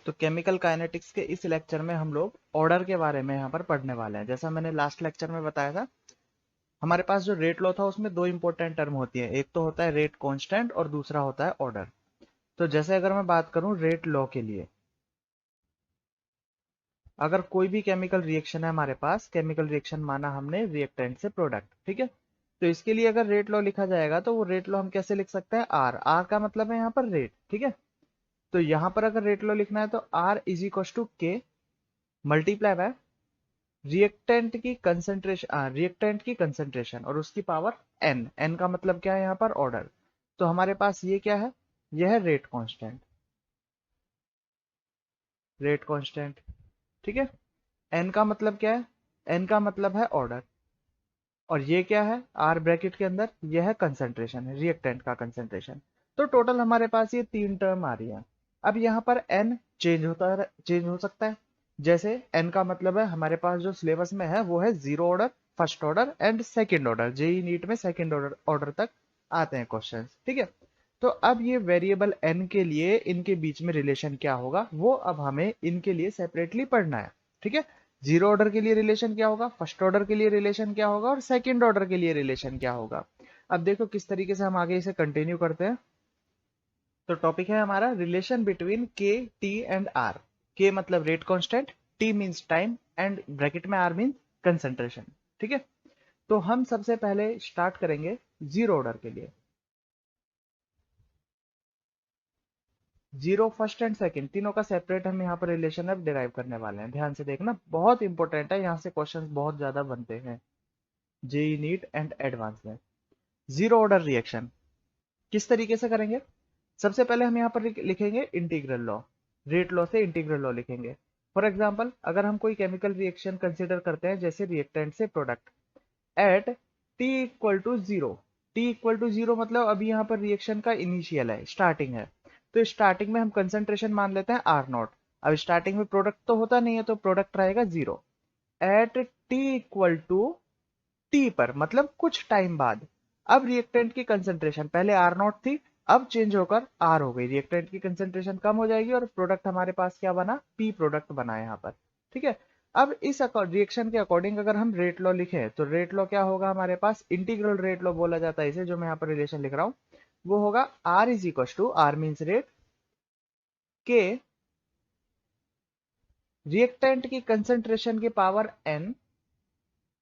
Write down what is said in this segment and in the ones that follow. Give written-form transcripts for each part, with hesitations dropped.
तो chemical kinetics के इस लेक्चर में हम लोग ऑर्डर के बारे में यहाँ पर पढ़ने वाले हैं। जैसा मैंने लास्ट लेक्चर में बताया था, हमारे पास जो रेट लॉ था उसमें दो इंपॉर्टेंट टर्म होती है, एक तो होता है रेट कांस्टेंट और दूसरा होता है ऑर्डर। तो जैसे अगर मैं बात करूं रेट लॉ के लिए, अगर कोई भी केमिकल रिएक्शन है हमारे पास, केमिकल रिएक्शन माना हमने रिएक्टेंट से प्रोडक्ट, ठीक है। तो इसके लिए अगर रेट लॉ लिखा जाएगा तो वो रेट लॉ हम कैसे लिख सकते हैं, आर, आर का मतलब है यहाँ पर रेट, ठीक है। तो यहाँ पर अगर रेट लॉ लिखना है तो आर इज इक्वल टू के मल्टीप्लाई बाय रिएक्टेंट की कंसेंट्रेशन और उसकी पावर एन, एन का मतलब क्या है यहाँ पर, ऑर्डर। तो हमारे पास ये क्या है, यह है रेट कांस्टेंट, रेट कांस्टेंट, ठीक है। एन का मतलब क्या है, एन का मतलब है ऑर्डर, और ये क्या है, आर ब्रैकेट के अंदर यह है कंसेंट्रेशन, है रिएक्टेंट का कंसेंट्रेशन। तो टोटल हमारे पास ये तीन टर्म आ रही है। अब यहाँ पर एन चेंज हो सकता है। जैसे एन का मतलब है, हमारे पास जो सिलेबस में है वो है zero order, first order and second order. JEE NEET में सेकंड ऑर्डर ऑर्डर तक आते हैं क्वेश्चन, ठीक है। तो अब ये वेरिएबल एन के लिए इनके बीच में रिलेशन क्या होगा, वो अब हमें इनके लिए सेपरेटली पढ़ना है, ठीक है। जीरो ऑर्डर के लिए रिलेशन क्या होगा, फर्स्ट ऑर्डर के लिए रिलेशन क्या होगा और सेकंड ऑर्डर के लिए रिलेशन क्या होगा। अब देखो किस तरीके से हम आगे इसे कंटिन्यू करते हैं। तो टॉपिक है हमारा रिलेशन बिटवीन के, टी एंड आर। के मतलब rate constant, T means time and bracket में आर मींस कंसंट्रेशन, ठीक है। तो हम सबसे पहले स्टार्ट करेंगे जीरो ऑर्डर के लिए। जीरो फर्स्ट एंड सेकंड तीनों का सेपरेट हम यहाँ पर रिलेशन अब डिराइव करने वाले हैं। ध्यान से देखना, बहुत इंपॉर्टेंट है, यहाँ से क्वेश्चंस बहुत ज्यादा बनते हैं जेई नीट एंड एडवांस में। जीरो ऑर्डर रिएक्शन किस तरीके से करेंगे, सबसे पहले हम यहाँ पर लिखेंगे इंटीग्रल लॉ, रेट लॉ से इंटीग्रल लॉ लिखेंगे। फॉर एग्जाम्पल अगर हम कोई केमिकल रिएक्शन कंसिडर करते हैं, जैसे रिएक्टेंट से product, at t equal to zero, t equal to zero मतलब अभी यहाँ पर रिएक्शन का इनिशियल है, स्टार्टिंग है। तो स्टार्टिंग में हम कंसेंट्रेशन मान लेते हैं आर नॉट। अब स्टार्टिंग में प्रोडक्ट तो होता नहीं है, तो प्रोडक्ट रहेगा zero. At t equal to, t पर मतलब कुछ टाइम बाद, अब रिएक्टेंट की कंसेंट्रेशन पहले आर नॉट थी, अब चेंज होकर आर हो गई, रिएक्टेंट की कंसेंट्रेशन कम हो जाएगी और प्रोडक्ट हमारे पास क्या बना, पी प्रोडक्ट बना यहाँ पर, ठीक है। अब इस रिएक्शन के अकॉर्डिंग अगर हम रेट लॉ लिखें तो रेट लॉ क्या होगा हमारे पास, इंटीग्रल रेट लॉ बोला जाता है इसे, जो मैं यहाँ पर रिलेशन लिख रहा हूँ वो होगा R is equal to, R means rate, k reactant की कंसेंट्रेशन की power n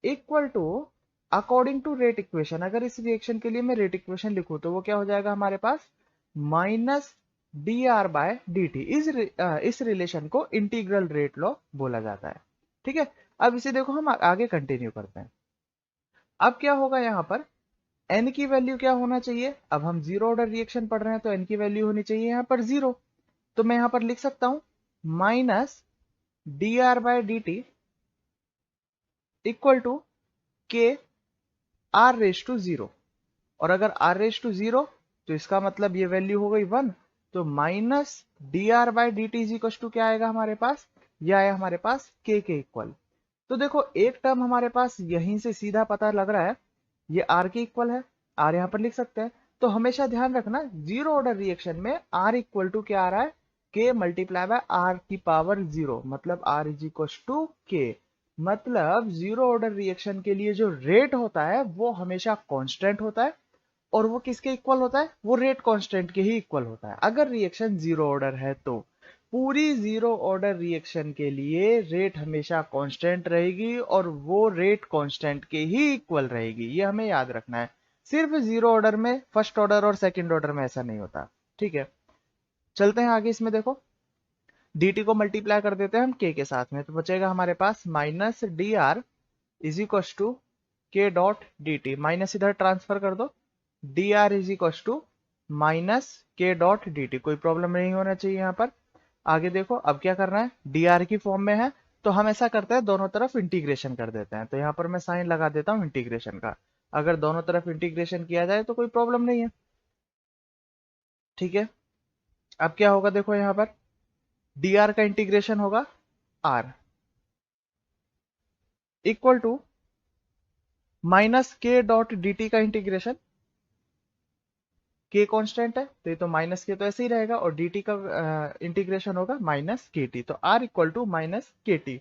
equal to, according to rate equation, अगर इस रिएक्शन के लिए मैं रेट इक्वेशन लिखूं तो वो क्या हो जाएगा हमारे पास, minus D R by D T. इस रिलेशन को इंटीग्रल रेट लॉ बोला जाता है, ठीक है। अब इसे देखो हम आगे कंटिन्यू करते हैं। अब क्या होगा यहाँ पर, एन की वैल्यू क्या होना चाहिए, अब हम जीरो ऑर्डर रिएक्शन पढ़ रहे हैं तो एन की वैल्यू होनी चाहिए यहाँ पर जीरो। तो मैं यहाँ पर लिख सकता हूं minus D R by D t equal to k R raise to zero. और अगर आर रेस टू जीरो तो इसका मतलब ये वैल्यू हो गई वन। तो minus D R by d t equal to क्या आएगा हमारे पास, ये आया हमारे पास के इक्वल। तो देखो एक टर्म हमारे पास यहीं से सीधा पता लग रहा है, ये आर के इक्वल है, आर यहां पर लिख सकते हैं। तो हमेशा ध्यान रखना जीरो ऑर्डर रिएक्शन में आर इक्वल टू क्या आ रहा है, के मल्टीप्लाई बाय आर की पावर जीरो, मतलब आर इज इक्वल टू के। मतलब जीरो ऑर्डर रिएक्शन के लिए जो रेट होता है वो हमेशा कांस्टेंट होता है, और वो किसके इक्वल होता है, वो रेट कांस्टेंट के ही इक्वल होता है अगर रिएक्शन जीरो ऑर्डर है तो। पूरी जीरो ऑर्डर रिएक्शन के लिए रेट हमेशा कांस्टेंट रहेगी और वो रेट कांस्टेंट के ही इक्वल रहेगी, ये हमें याद रखना है। सिर्फ जीरो ऑर्डर में, फर्स्ट ऑर्डर और सेकंड ऑर्डर में ऐसा नहीं होता, ठीक है। चलते हैं आगे, इसमें देखो dt को मल्टीप्लाई कर देते हैं हम k के साथ में, तो बचेगा हमारे पास minus D R is equal to K dot D T, minus इधर ट्रांसफर कर दो, D R is equal to minus K dot D T, कोई प्रॉब्लम नहीं होना चाहिए यहाँ पर। आगे देखो अब क्या करना है, डी आर की फॉर्म में है तो हम ऐसा करते हैं दोनों तरफ इंटीग्रेशन कर देते हैं। तो यहाँ पर मैं साइन लगा देता हूँ इंटीग्रेशन का, अगर दोनों तरफ इंटीग्रेशन किया जाए तो कोई प्रॉब्लम नहीं है, ठीक है। अब क्या होगा देखो यहाँ पर, डी आर का इंटीग्रेशन होगा are equal to minus K dot D T का इंटीग्रेशन के कांस्टेंट है तो ये तो माइनस के तो ऐसे ही रहेगा, और dt का इंटीग्रेशन होगा माइनस के टी, तो r इक्वल टू माइनस के टी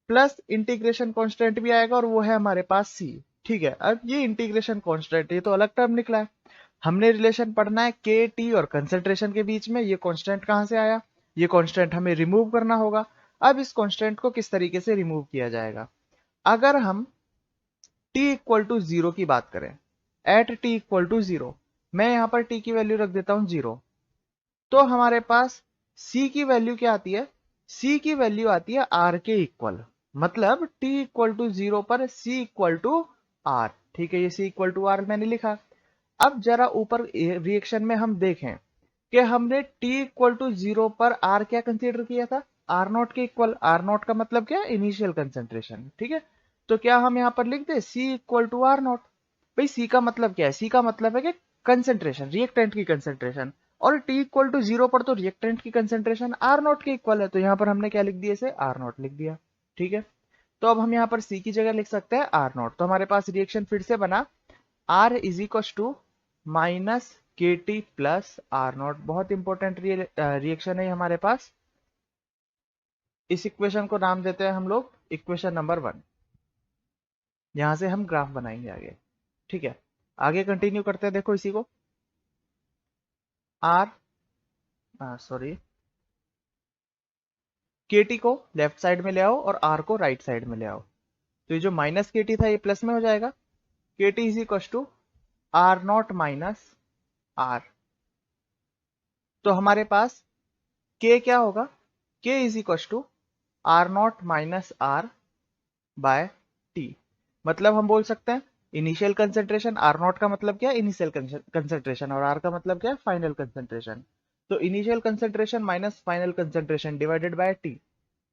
प्लस इंटीग्रेशन कांस्टेंट भी आएगा और वो है हमारे पास c। ठीक है, अब ये इंटीग्रेशन कांस्टेंट ये तो अलग टर्म निकला है, हमने रिलेशन पढ़ना है के टी और कंसंट्रेशन के बीच में। ये कांस्टेंट कहां से आया, ये कांस्टेंट हमें रिमूव करना होगा। अब इस कांस्टेंट को किस तरीके से रिमूव किया जाएगा, अगर हम t इक्वल टू जीरो की बात करें, at t equal to zero, मैं यहां पर t की वैल्यू रख देता हूं जीरो, तो हमारे पास c की वैल्यू क्या आती है, c की वैल्यू आती है r के इक्वल, मतलब t इक्वल टू जीरो पर c इक्वल टू r। ठीक है, ये c इक्वल टू r मैंने लिखा। अब जरा ऊपर रिएक्शन में हम देखें कि हमने t इक्वल टू जीरो पर r क्या कंसीडर किया था, r नॉट के इक्वल। r नॉट का मतलब क्या है, इनिशियल कंसेंट्रेशन। ठीक है, तो क्या हम यहां पर लिख दे c equal to r naught. भाई c का मतलब क्या है, c का मतलब है कि कंसेंट्रेशन, रिएक्टेंट की कंसेंट्रेशन, और t इक्वल टू जीरो पर तो रिएक्टेंट की कंसेंट्रेशन r नॉट के इक्वल है, तो यहां पर हमने क्या लिख दिया, इसे r नॉट लिख दिया। ठीक है, तो अब हम यहां पर c की जगह लिख सकते हैं r नॉट, तो हमारे पास रिएक्शन फिर से बना r is equal to minus के टी प्लस आर नॉट। बहुत इंपॉर्टेंट रिएक्शन है हमारे पास। इस इक्वेशन को नाम देते हैं हम लोग इक्वेशन नंबर 1। यहां से हम ग्राफ बनाएंगे आगे। ठीक है, आगे कंटिन्यू करते हैं। देखो इसी को आर सॉरी के टी को लेफ्ट साइड में ले आओ और आर को राइट साइड में ले आओ, तो ये जो माइनस के टी था ये प्लस में हो जाएगा। K t is equal to R naught minus R, तो हमारे पास के क्या होगा, k is equal to R naught minus R by t. मतलब हम बोल सकते हैं इनिशियल कंसेंट्रेशन, आर नॉट का मतलब क्या है, इनिशियल कंसेंट्रेशन, और आर का मतलब क्या है, फाइनल कंसेंट्रेशन। तो initial concentration minus final concentration divided by T,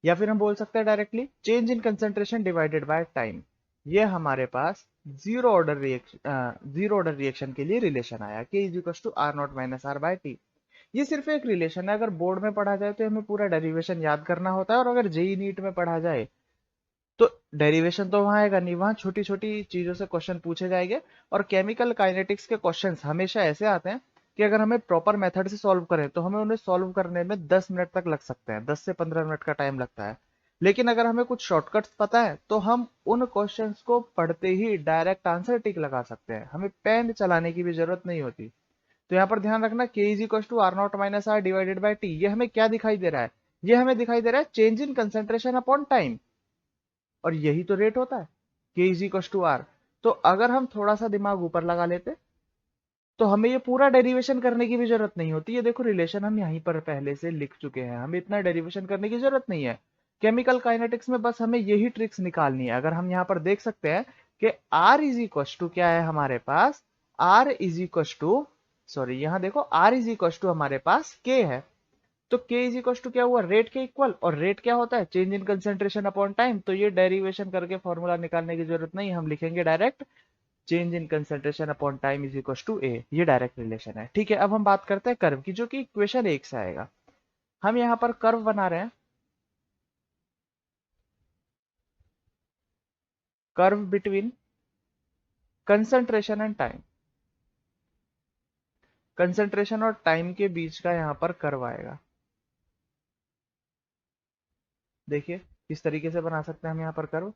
या फिर हम बोल सकते हैं directly change in concentration divided by time. ये हमारे पास जीरो ऑर्डर रिएक्शन के लिए रिलेशन आया, k is equal to R naught minus R by t. ये सिर्फ एक रिलेशन है, अगर बोर्ड में पढ़ा जाए तो हमें पूरा डेरिवेशन याद करना होता है, और अगर जेई नीट में पढ़ा जाए तो डेरिवेशन तो वहां आएगा नहीं, वहां छोटी छोटी चीजों से क्वेश्चन पूछे जाएंगे। और केमिकल काइनेटिक्स के क्वेश्चंस हमेशा ऐसे आते हैं कि अगर हमें प्रॉपर मेथड से सॉल्व करें तो हमें उन्हें सॉल्व करने में 10 मिनट तक लग सकते हैं, 10 से 15 मिनट का टाइम लगता है। लेकिन अगर हमें कुछ शॉर्टकट्स पता है तो हम उन क्वेश्चंस को पढ़ते ही डायरेक्ट आंसर टिक लगा सकते हैं, हमें पेन चलाने की भी जरूरत नहीं होती। तो यहाँ पर ध्यान रखना k is equal to R naught minus R divided by t, ये हमें क्या दिखाई दे रहा है, ये हमें दिखाई दे रहा है change in concentration upon time, और यही तो रेट होता है के इज इक्वल टू आर। तो अगर हम थोड़ा सा दिमाग ऊपर लगा लेते तो हमें ये पूरा डेरिवेशन करने की भी जरूरत नहीं होती। ये देखो रिलेशन हम यहीं पर पहले से लिख चुके हैं, हमें इतना डेरिवेशन करने की जरूरत नहीं है। केमिकल काइनेटिक्स में बस हमें यही ट्रिक्स निकालनी है। अगर हम यहाँ पर देख सकते हैं कि आर इज इक्वल टू क्या है हमारे पास, R is equal to sorry यहाँ देखो आर इज इक्वल टू हमारे पास के है, तो k इज इक्वल टू क्या हुआ, रेट के इक्वल, और रेट क्या होता है, change in concentration upon time. तो ये डेरिवेशन करके फॉर्मूला निकालने की जरूरत नहीं, हम लिखेंगे direct change in concentration upon time is equal to A, ये डायरेक्ट रिलेशन है। ठीक है, अब हम बात करते हैं कर्व की, जो कि इक्वेशन 1 से आएगा। हम यहाँ पर कर्व बना रहे हैं, curve between concentration and time, concentration और टाइम के बीच का यहाँ पर कर्व आएगा। देखिए किस तरीके से बना सकते हैं हम यहाँ पर curve.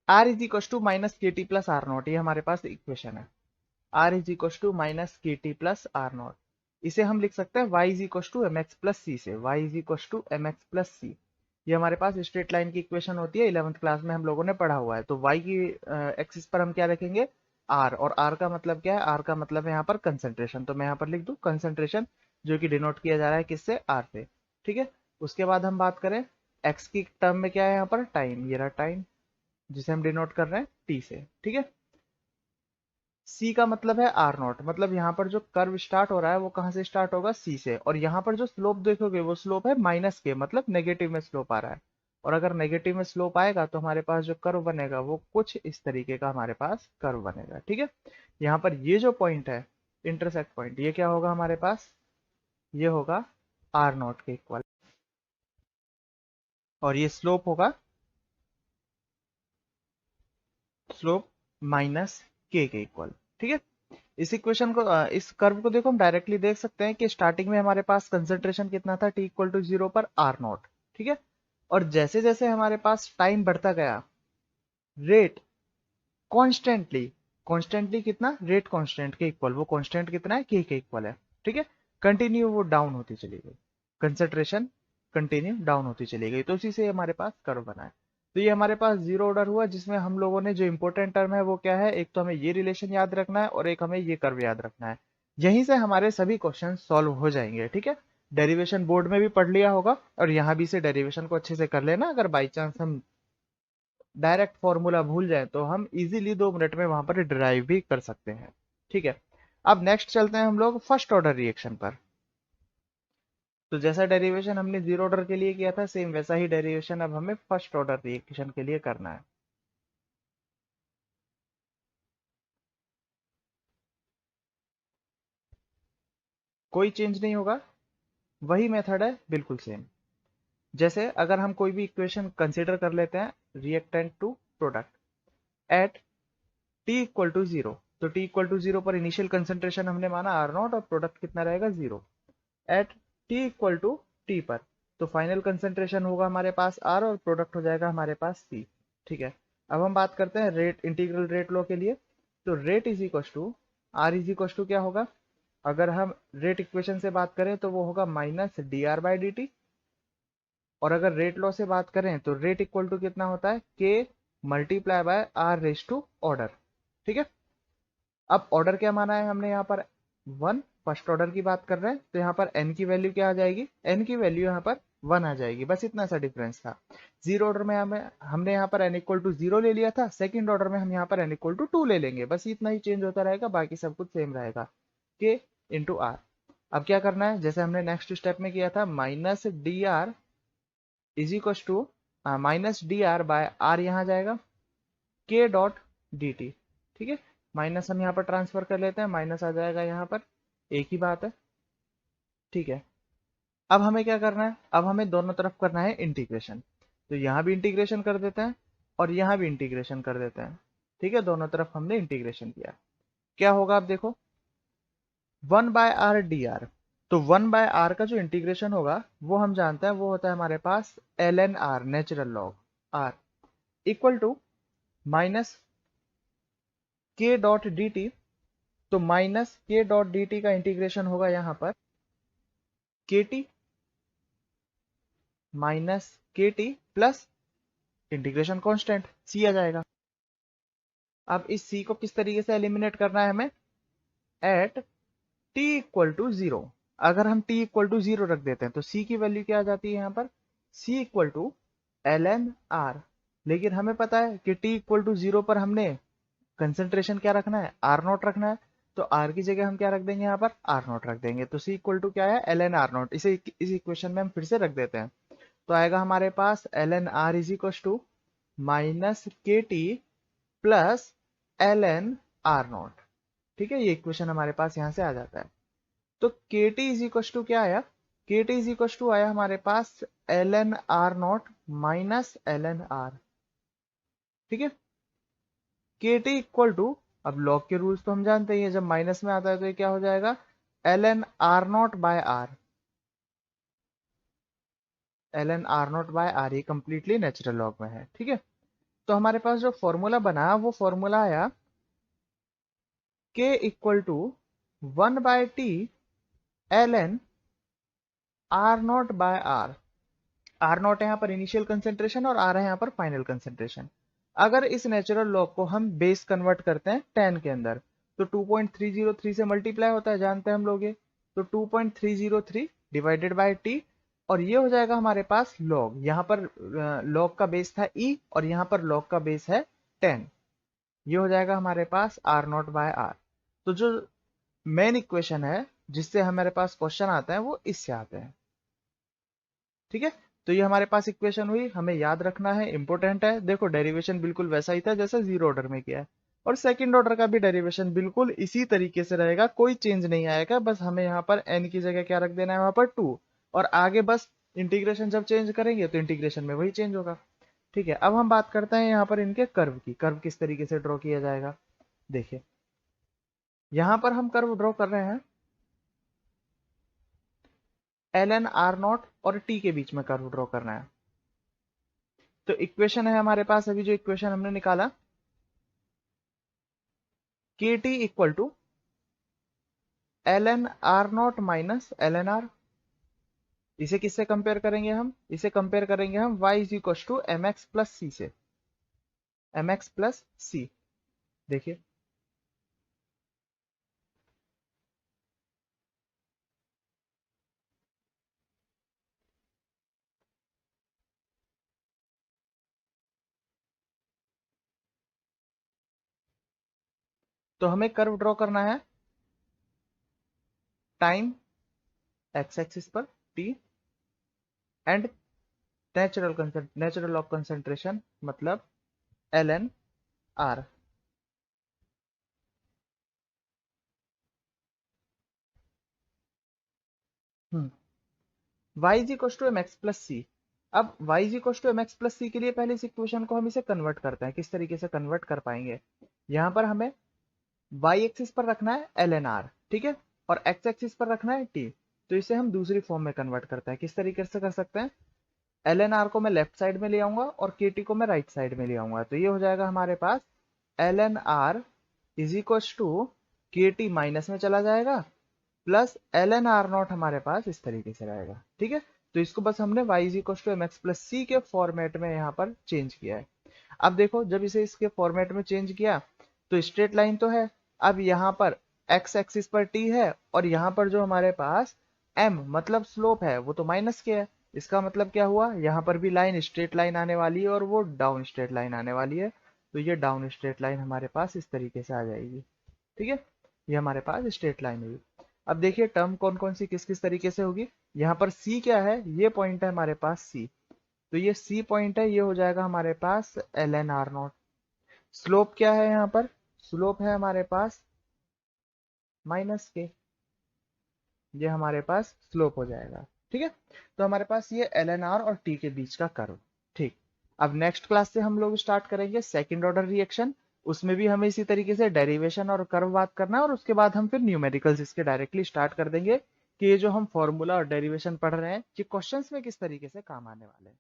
R is equal to minus के टी प्लस आर नॉट, ये हमारे पास इक्वेशन है। R is equal to minus के टी प्लस आर नॉट, इसे हम लिख सकते हैं y is equal to M X plus C से, y is equal to M X plus C. ये हमारे पास स्ट्रेट लाइन की इक्वेशन होती है, 11th क्लास में हम लोगों ने पढ़ा हुआ है। तो y की एक्सिस पर हम क्या रखेंगे, r, और r का मतलब क्या है, r का मतलब है यहाँ पर कंसेंट्रेशन, तो मैं यहाँ पर लिख दूं कंसेंट्रेशन, जो कि डिनोट किया जा रहा है किससे, r से। ठीक है, उसके बाद हम बात करें x की टर्म में क्या है यहाँ पर, टाइम, ये रहा टाइम जिसे हम डिनोट कर रहे हैं t से। ठीक है, C का मतलब है आर नॉट, मतलब यहाँ पर जो कर्व स्टार्ट हो रहा है वो कहाँ से स्टार्ट होगा, C से, और यहाँ पर जो स्लोप देखोगे वो स्लोप है माइनस के, मतलब नेगेटिव में स्लोप आ रहा है। और अगर नेगेटिव में स्लोप आएगा तो हमारे पास जो कर्व बनेगा वो कुछ इस तरीके का हमारे पास कर्व बनेगा। ठीक है, यहाँ पर ये जो पॉइंट है इंटरसेक्ट पॉइंट, ये क्या होगा हमारे पास, ये होगा आर नॉट के इक्वल, और ये स्लोप होगा स्लोप माइनस के इक्वल। ठीक है, इस इक्वेशन को इस कर्व को देखो हम डायरेक्टली देख सकते हैं कि स्टार्टिंग में हमारे पास कंसंट्रेशन कितना था, टी इक्वल टू 0 पर आर नॉट। ठीक है, और जैसे जैसे हमारे पास टाइम बढ़ता गया, रेट कॉन्स्टेंटली कॉन्स्टेंटली कितना, रेट कांस्टेंट के इक्वल, वो कांस्टेंट कितना है, के इक्वल है। ठीक है, कंटिन्यू वो डाउन होती चली गई, कंसंट्रेशन कंटिन्यू डाउन होती चली गई, तो उसी से हमारे पास कर्व बना है। तो ये हमारे पास जीरो ऑर्डर हुआ, जिसमें हम लोगों ने जो इंपॉर्टेंट टर्म है वो क्या है, एक तो हमें ये रिलेशन याद रखना है और एक हमें ये कर्व याद रखना है। यहीं से हमारे सभी क्वेश्चन सॉल्व हो जाएंगे। ठीक है, डेरिवेशन बोर्ड में भी पढ़ लिया होगा, और यहाँ भी से डेरिवेशन को अच्छे से कर लेना। अगर बाई चांस हम डायरेक्ट फॉर्मूला भूल जाए तो हम इजीली 2 मिनट में वहां पर डिराइव भी कर सकते हैं। ठीक है, अब नेक्स्ट चलते हैं हम लोग फर्स्ट ऑर्डर रिएक्शन पर। तो जैसा डेरिवेशन हमने जीरो ऑर्डर के लिए किया था, सेम वैसा ही डेरिवेशन अब हमें फर्स्ट ऑर्डर रिएक्शन के लिए करना है। कोई चेंज नहीं होगा, वही मेथड है, बिल्कुल सेम। जैसे अगर हम कोई भी इक्वेशन कंसिडर कर लेते हैं, reactant to product at t equal to 0, तो टी इक्वल टू 0 पर इनिशियल कंसेंट्रेशन हमने माना आर नॉट, और प्रोडक्ट कितना रहेगा 0। At t equal to t पर, तो फाइनल कंसेंट्रेशन होगा हमारे पास आर, और प्रोडक्ट हो जाएगा हमारे पास सी। ठीक है, अब हम बात करते हैं रेट, इंटीग्रल रेट लॉ के लिए। तो rate is equal to R is equal to क्या होगा, अगर हम रेट इक्वेशन से बात करें तो वो होगा minus D R by d T, और अगर रेट लॉ से बात करें तो रेट इक्वल टू कितना होता है, k multiply by R raise to order. ठीक है, अब ऑर्डर क्या माना है हमने यहाँ पर, 1, फर्स्ट ऑर्डर की बात कर रहे हैं, तो यहाँ पर n की वैल्यू क्या आ जाएगी, n की वैल्यू यहाँ पर 1 आ जाएगी, बस इतना सा डिफरेंस था। जीरो ऑर्डर में हमने यहाँ पर n इक्वल टू 0 ले लिया था, सेकंड ऑर्डर में हम यहाँ पर n इक्वल टू 2 ले लेंगे, बस इतना ही चेंज होता रहेगा, बाकी सब कुछ सेम रहेगा, k इंटू आर। अब क्या करना है, जैसे हमने नेक्स्ट स्टेप में किया था, minus D R is equal to minus D R by R, यहाँ जाएगा k डॉट डी टी। ठीक है, माइनस हम यहाँ पर ट्रांसफर कर लेते हैं, माइनस आ जाएगा यहाँ पर, एक ही बात है। ठीक है, अब हमें क्या करना है, अब हमें दोनों तरफ करना है इंटीग्रेशन, तो यहाँ भी इंटीग्रेशन कर देते हैं और यहाँ भी इंटीग्रेशन कर देते हैं। ठीक है, दोनों तरफ हमने इंटीग्रेशन किया, क्या होगा आप देखो, 1 बाय आर डी आर, तो 1 बाय आर का जो इंटीग्रेशन होगा वो हम जानते हैं, वो होता है हमारे पास L N R, natural log R, equal to minus K dot D T, तो minus K dot D T का इंटीग्रेशन होगा यहाँ पर के टी माइनस के T plus integration constant C आ जाएगा। अब इस सी को किस तरीके से एलिमिनेट करना है हमें, एट टी इक्वल टू 0, अगर हम टी इक्वल टू 0 रख देते हैं तो सी की वैल्यू क्या आ जाती है यहाँ पर, C equal to L N R, लेकिन हमें पता है कि टी इक्वल टू 0 पर हमने कंसेंट्रेशन क्या रखना है, आर नॉट रखना है, तो आर की जगह हम क्या रख देंगे, यहाँ पर आर नॉट रख देंगे, तो सी इक्वल टू क्या है, एल एन आर नॉट। इसे इस इक्वेशन में हम फिर से रख देते हैं, तो आएगा हमारे पास L N R is equal to minus के T plus L N R naught. ठीक है, ये इक्वेशन हमारे पास यहां से आ जाता है। तो के टी इज इक्वल टू क्या आया, के टी इज इक्वल टू आया हमारे पास L N R naught minus L N R. ठीक है, के टी इक्वल टू, अब लॉग के रूल्स तो हम जानते ही हैं, जब माइनस में आता है तो ये क्या हो जाएगा, l N R naught by R, l N R naught by R, ये कंप्लीटली नेचुरल लॉग में है। ठीक है, तो हमारे पास जो फॉर्मूला बना वो फॉर्मूला आया k equal to 1 by t l N R naught by R, R naught है यहाँ पर इनिशियल कंसेंट्रेशन और आर है यहाँ पर फाइनल कंसेंट्रेशन। अगर इस नेचुरल लॉग को हम बेस कन्वर्ट करते हैं 10 के अंदर, तो 2.303 से मल्टीप्लाई होता है, जानते हैं हम लोग ये, तो 2.303 डिवाइडेड बाय टी, और ये हो जाएगा हमारे पास लॉग, यहाँ पर लॉग का बेस था ई और यहाँ पर लॉग का बेस है 10, ये हो जाएगा हमारे पास आर नॉट बाय आर। तो जो मेन इक्वेशन है जिससे हमारे पास क्वेश्चन आता है वो इससे आते हैं। ठीक है, तो ये हमारे पास इक्वेशन हुई, हमें याद रखना है, इंपॉर्टेंट है। देखो डेरिवेशन बिल्कुल वैसा ही था जैसा जीरो ऑर्डर में किया है, और सेकंड ऑर्डर का भी डेरिवेशन बिल्कुल इसी तरीके से रहेगा, कोई चेंज नहीं आएगा। बस हमें यहाँ पर n की जगह क्या रख देना है, वहां पर 2, और आगे बस इंटीग्रेशन जब चेंज करेंगे तो इंटीग्रेशन में वही चेंज होगा। ठीक है, अब हम बात करते हैं यहाँ पर इनके कर्व की। कर्व किस तरीके से ड्रॉ किया जाएगा, देखिए यहां पर हम कर्व ड्रॉ कर रहे हैं ln r नॉट और t के बीच में कर्व ड्रॉ करना है। तो इक्वेशन है हमारे पास, अभी जो इक्वेशन हमने निकाला, k T equal to ln r naught minus ln r। इसे किससे कंपेयर करेंगे हम, इसे कंपेयर करेंगे हम y is equal to M X plus C से, एम एक्स प्लस सी। देखिए तो हमें कर्व ड्रॉ करना है टाइम एक्स एक्सिस पर t and natural of concentration मतलब ln r। y is equal to M X plus C. अब y is equal to M X plus C के लिए पहले इस इक्वेशन को हम इसे कन्वर्ट करते हैं। किस तरीके से कन्वर्ट कर पाएंगे, यहां पर हमें y एक्सिस पर रखना है ln r, ठीक है, और x एक्सिस पर रखना है t। तो इसे हम दूसरी फॉर्म में कन्वर्ट करते हैं। किस तरीके से कर सकते हैं, ln r को मैं लेफ्ट साइड में ले आऊंगा और kt को मैं राइट साइड में ले आऊंगा। तो ये हो जाएगा हमारे पास ln r is equal to kt minus में चला जाएगा प्लस ln r नॉट हमारे पास इस तरीके से रहेगा। ठीक है, तो इसको बस हमने y is equal to M X plus C के फॉर्मेट में यहाँ पर चेंज किया है। अब देखो जब इसे इसके फॉर्मेट में चेंज किया तो स्ट्रेट लाइन तो है, अब यहाँ पर x एक्सिस पर t है और यहाँ पर जो हमारे पास m मतलब स्लोप है वो तो माइनस के है। इसका मतलब क्या हुआ, यहाँ पर भी लाइन स्ट्रेट लाइन आने वाली है और वो डाउन स्ट्रेट लाइन आने वाली है। तो ये डाउन स्ट्रेट लाइन हमारे पास इस तरीके से आ जाएगी। ठीक है, ये हमारे पास स्ट्रेट लाइन हुई। अब देखिए टर्म कौन कौन सी किस किस तरीके से होगी। यहाँ पर c क्या है, ये पॉइंट है हमारे पास c, तो ये c पॉइंट है, ये हो जाएगा हमारे पास ln r नॉट। स्लोप क्या है, यहाँ पर स्लोप है हमारे पास माइनस के, ये हमारे पास स्लोप हो जाएगा। ठीक है, तो हमारे पास ये ln r और t के बीच का कर्व। ठीक, अब नेक्स्ट क्लास से हम लोग स्टार्ट करेंगे सेकंड ऑर्डर रिएक्शन। उसमें भी हमें इसी तरीके से डेरिवेशन और कर्व बात करना है, और उसके बाद हम फिर न्यूमेरिकल्स इसके डायरेक्टली स्टार्ट कर देंगे कि ये जो हम फॉर्मूला और डेरिवेशन पढ़ रहे हैं ये क्वेश्चंस में किस तरीके से काम आने वाले हैं।